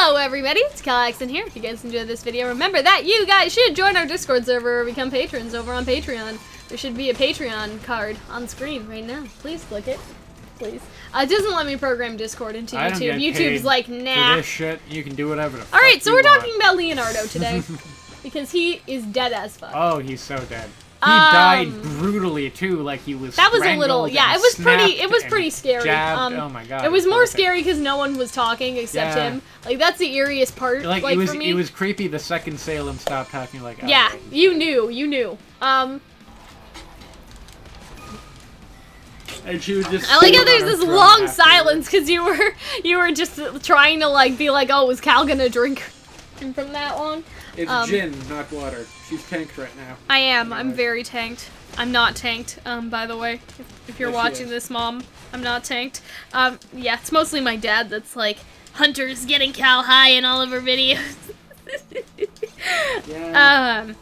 Hello everybody, it's Calxiyn here. If you guys enjoyed this video, remember that you guys should join our Discord server or become patrons over on Patreon. There should be a Patreon card on screen right now. Please click it. Please. It doesn't let me program Discord into YouTube. YouTube's like, nah. For this shit, you can do whatever the fuck Alright, so you we're want. talking about Leonardo today. Because he is dead as fuck. Oh, he's so dead. He died brutally too, like he was. That was a little, yeah. It was pretty scary. Jabbed. Oh my god. It was more scary because no one was talking except him. Like that's the eeriest part. Like it was, for me. It was creepy the second Salem stopped talking. Like yeah, you knew. And she was just. I like how there's this long silence because you were just trying to like be like, oh, was Cal gonna drink from that long? It's gin, not water. She's tanked right now. I am. I'm very tanked. I'm not tanked, by the way. If you're watching this, Mom, I'm not tanked. Yeah, it's mostly my dad that's like, Hunter's getting Cal high in all of her videos. Yeah.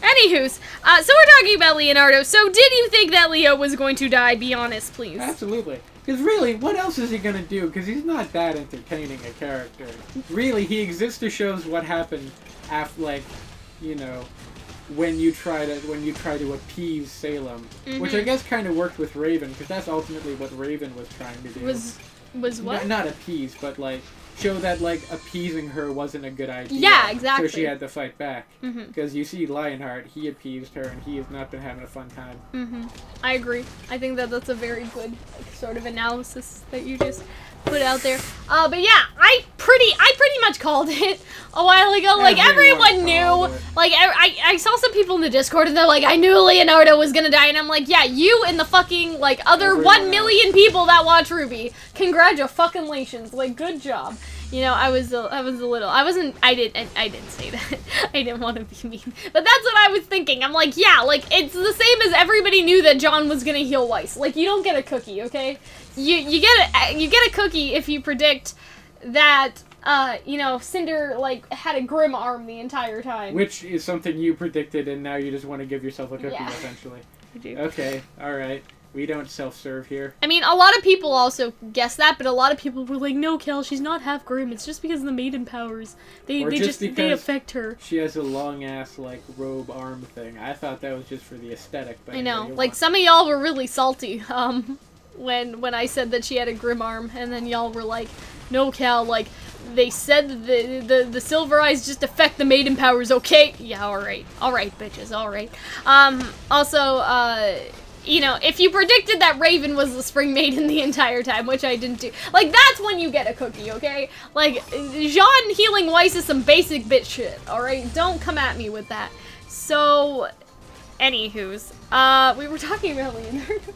Anywho's, so we're talking about Leonardo. So did you think that Leo was going to die? Be honest, please. Absolutely. Because really, what else is he gonna do? Because he's not that entertaining a character. Really, he exists to show us what happened after, like, you know, when you try to appease Salem, which I guess kind of worked with Raven, because that's ultimately what Raven was trying to do. Was what? Not appease, but like show that like appeasing her wasn't a good idea. Yeah, exactly. So she had to fight back. Because you see Lionheart, he appeased her, and he has not been having a fun time. I agree. I think that that's a very good like, sort of analysis that you just put out there. But yeah, I pretty much called it a while ago. Like everyone knew. Like I saw some people in the Discord and they're like, I knew Leonardo was gonna die, and I'm like, yeah, you and the fucking like other 1 million people that watch RWBY, congratulations, like good job. You know, I didn't say that. I didn't want to be mean. But that's what I was thinking. I'm like, yeah, like, it's the same as everybody knew that John was gonna heal Weiss. Like, you don't get a cookie, okay? You get a cookie if you predict that, you know, Cinder, like, had a grim arm the entire time. Which is something you predicted, and now you just want to give yourself a cookie, essentially. I do. Okay, alright. We don't self-serve here. I mean, a lot of people also guessed that, but a lot of people were like, no, Kel, she's not half grim. It's just because of the maiden powers. They affect her. She has a long-ass, like, robe arm thing. I thought that was just for the aesthetic. But I know. Like, some of y'all were really salty, when I said that she had a grim arm, and then y'all were like, no, Cal, like, they said the silver eyes just affect the maiden powers, okay? Yeah, alright. Alright, bitches, alright. Also, you know, if you predicted that Raven was the Spring Maiden the entire time, which I didn't do, like, that's when you get a cookie, okay? Like, Jean healing Weiss is some basic bitch shit, alright? Don't come at me with that. So, anywho's, we were talking about Leonardo.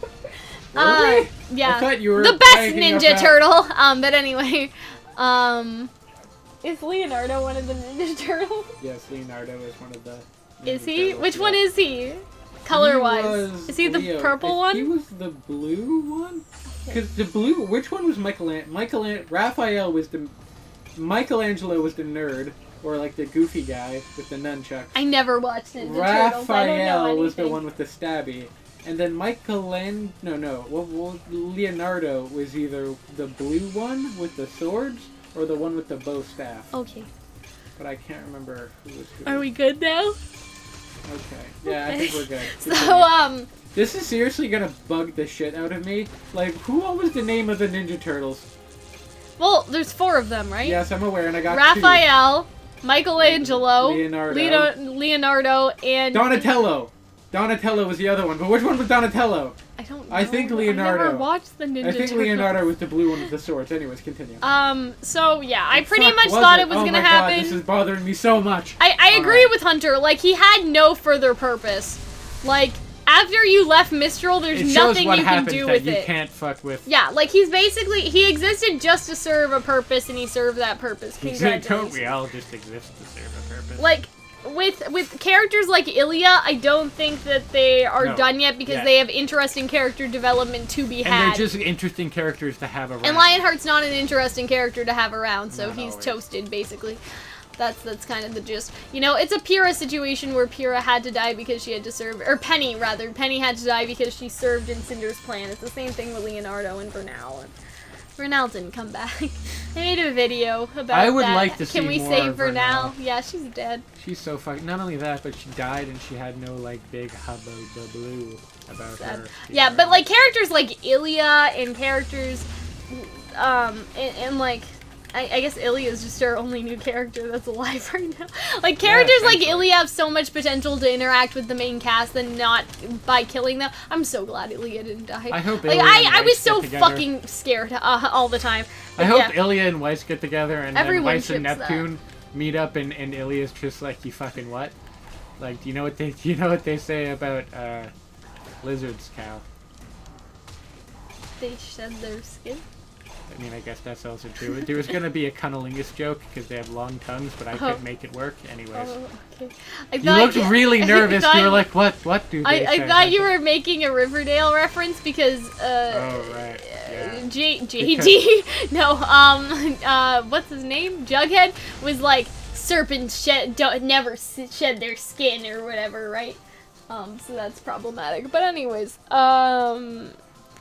Were we? Yeah. I thought you were the best Ninja Turtle, but anyway, is Leonardo one of the Ninja Turtles? Yes, Leonardo is one of the Ninja Is he? Turtles, Which one is he? Color-wise, is he the purple one? He was the blue one. Because the blue, which one was Raphael was the Michelangelo was the nerd, or like the goofy guy with the nunchucks. I never watched Ninja Turtles. Raphael was the one with the stabby, and then Leonardo was either the blue one with the swords or the one with the bow staff. Okay. But I can't remember who was who. Are we good now? Okay. Yeah, I think we're good. So, this is seriously gonna bug the shit out of me. Like, what was the name of the Ninja Turtles? Well, there's 4 of them, right? Yes, I'm aware, and I got Raphael, Michelangelo, Leonardo, and... Donatello! Donatello was the other one, but which one was Donatello? I don't know. I think Leonardo. I never watched the Ninja Turtles. I think Leonardo was the blue one with the swords. Anyways, continue. So yeah, I pretty much thought it was gonna happen. God, this is bothering me so much. I agree with Hunter. Like, he had no further purpose. Like, after you left Mistral, there's nothing you can do with it. You can't fuck with. Yeah, like, he existed just to serve a purpose, and he served that purpose. Congratulations. Don't we all just exist to serve a purpose? Like, with characters like Ilya, I don't think that they are done yet because they have interesting character development to be had. And they're just interesting characters to have around. And Lionheart's not an interesting character to have around, so he's toasted, basically. That's kind of the gist. You know, it's a Pyrrha situation where Pyrrha had to die because she had to serve, or Penny, rather. Penny had to die because she served in Cinder's plan. It's the same thing with Leonardo and Bernal. Vernal didn't come back. I made a video about that. I would like to see Can we more save of Vernal? Yeah, she's dead. She's so fucking. Not only that, but she died and she had no like big hubbub about Sad. her. Yeah, but like characters like Ilya and characters, and like. I guess Ilya is just our only new character that's alive right now. Like, characters like Ilya have so much potential to interact with the main cast and not by killing them. I'm so glad Ilya didn't die. I hope like, Ilya and I was Weiss so get together. fucking scared all the time. I hope Ilya and Weiss get together and then Everyone Weiss and ships Neptune meet up and Ilya's just like, you fucking what? Like, do you know what they say about lizards, Cal? They shed their skin. I mean, I guess that's also true. There was gonna be a cunnilingus joke because they have long tongues, but I couldn't make it work. Anyways. Oh, okay. You looked really nervous. You were like, what? What do they say? I thought you were making a Riverdale reference because, oh, right. Yeah. JD, no, what's his name? Jughead was like, serpents never shed their skin or whatever, right? So that's problematic. But anyways,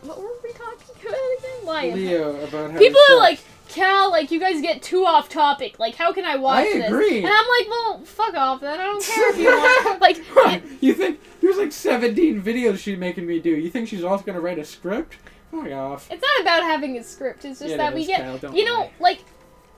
what were we talking about again? Lion. Leo, about how people are like, Cal, like, you guys get too off topic. Like, how can I watch this? I agree. And I'm like, well, fuck off then. I don't care if you want. Like, you think there's like 17 videos she's making me do? You think she's also gonna write a script? Fuck off. It's not about having a script. It's just that we get, Cal, you know, like.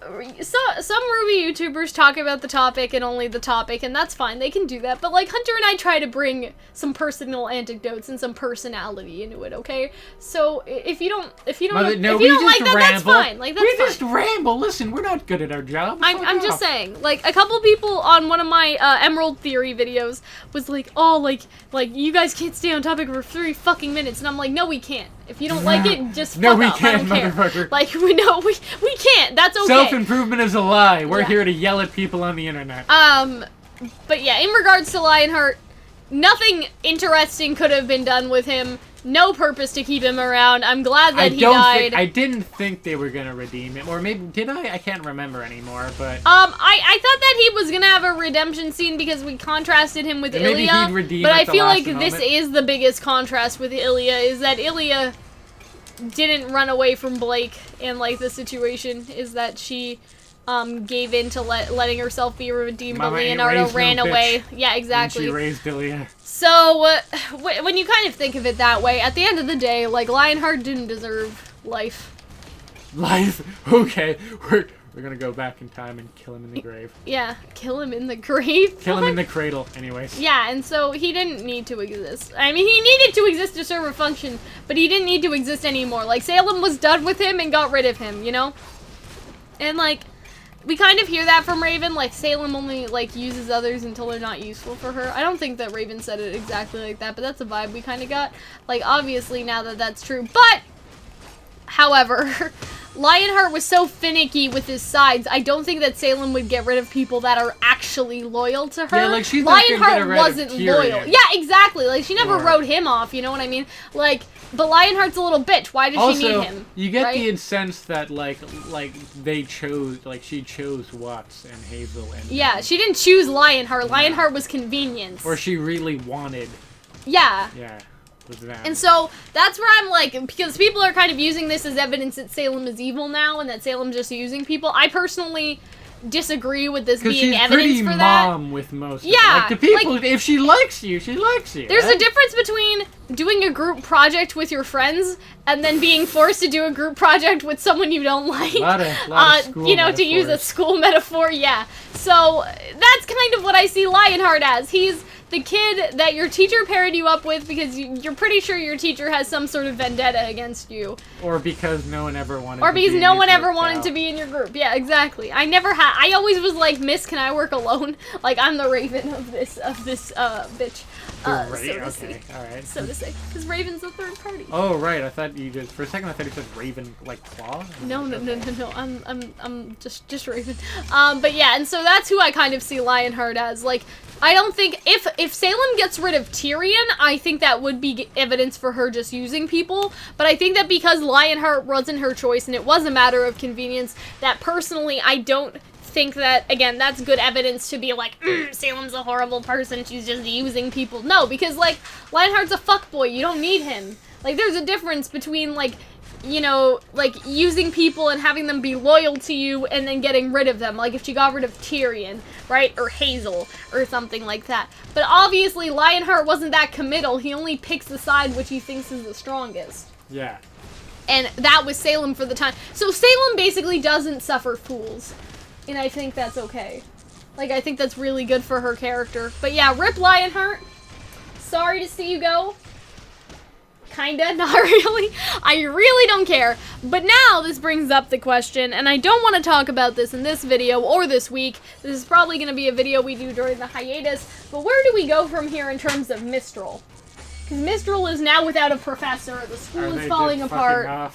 Some RWBY YouTubers talk about the topic and only the topic, and that's fine. They can do that. But like Hunter and I try to bring some personal anecdotes and some personality into it. Okay, so if you don't like that, that's fine. Like that's fine. Just ramble. Listen, we're not good at our job. I'm just saying. Like a couple people on one of my Emerald Theory videos was like, oh, like you guys can't stay on topic for 3 fucking minutes, and I'm like, no, we can't. If you don't like it, just fuck off. I don't care. Motherfucker. Like we can't. That's okay. Self-improvement is a lie. We're here to yell at people on the internet. But yeah, in regards to Lionheart, nothing interesting could have been done with him. No purpose to keep him around. I'm glad that he died. I didn't think they were gonna redeem him, or maybe did I? I can't remember anymore. But I thought that he was gonna have a redemption scene because we contrasted him with Ilya. Maybe he'd redeem but at I the feel last like this is the biggest contrast with Ilya. Is that Ilya didn't run away from Blake, and like the situation is that she gave in to letting herself be redeemed, but Leonardo ran away. Yeah, exactly. She raised Ilya. So, when you kind of think of it that way, at the end of the day, like, Lionheart didn't deserve life. Life? Okay. We're gonna go back in time and kill him in the grave. Yeah, kill him in the grave? Kill him in the cradle, anyways. Yeah, and so he didn't need to exist. I mean, he needed to exist to serve a function, but he didn't need to exist anymore. Like, Salem was done with him and got rid of him, you know? And, like, we kind of hear that from Raven, like, Salem only, like, uses others until they're not useful for her. I don't think that Raven said it exactly like that, but that's a vibe we kind of got. Like, obviously, now that that's true. But, however, Lionheart was so finicky with his sides, I don't think that Salem would get rid of people that are actually loyal to her. Yeah, like, she's not gonna get rid wasn't of Tyrion. loyal. Yeah, exactly. Like, she never wrote him off, you know what I mean? Like, but Lionheart's a little bitch. Why does she need him? You get the sense that, like they chose, like, she chose Watts and Hazel and... Yeah, she didn't choose Lionheart. Lionheart was convenience. Or she really wanted... Yeah. Yeah. With them. And so, that's where I'm like, because people are kind of using this as evidence that Salem is evil now, and that Salem's just using people. I personally disagree with this being evidence for that. She's pretty mom with most of it. Yeah. Like, the people, if she likes you, she likes you. There's a difference between doing a group project with your friends and then being forced to do a group project with someone you don't like. A lot of school you know, to use a school metaphor, yeah. So, that's kind of what I see Lionheart as. He's the kid that your teacher paired you up with because you're pretty sure your teacher has some sort of vendetta against you. Or because no one ever wanted to be in your group. Yeah, exactly. I always was like, Miss, can I work alone? Like, I'm the Raven of this bitch. Okay, alright. So to say. Because Raven's the third party. Oh, right. I thought you did. For a second, I thought you said Raven, like, Claw? No. I'm just Raven. But yeah, and so that's who I kind of see Lionheart as. Like, I don't think, if Salem gets rid of Tyrion, I think that would be evidence for her just using people, but I think that because Lionheart wasn't her choice and it was a matter of convenience, that personally I don't think that, again, that's good evidence to be like, Salem's a horrible person, she's just using people. No, because, like, Lionheart's a fuckboy, you don't need him. Like, there's a difference between, like, you know, like, using people and having them be loyal to you and then getting rid of them. Like, if she got rid of Tyrion, right? Or Hazel, or something like that. But obviously, Lionheart wasn't that committal. He only picks the side which he thinks is the strongest. Yeah. And that was Salem for the time. So Salem basically doesn't suffer fools. And I think that's okay. Like, I think that's really good for her character. But yeah, rip Lionheart. Sorry to see you go. Kinda, not really. I really don't care. But now this brings up the question, and I don't want to talk about this in this video or this week. This is probably going to be a video we do during the hiatus. But where do we go from here in terms of Mistral? Because Mistral is now without a professor. The school is falling apart.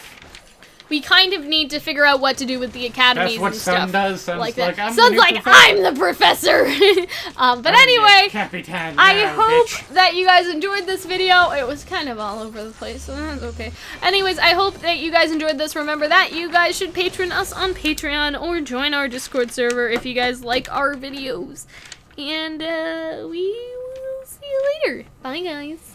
We kind of need to figure out what to do with the academies and stuff. That's what Sun does. Sun's like that. Sun's like, I'm the professor! But anyway, I hope that you guys enjoyed this video. It was kind of all over the place, so that's okay. Anyways, I hope that you guys enjoyed this. Remember that you guys should patron us on Patreon or join our Discord server if you guys like our videos. And we will see you later. Bye, guys.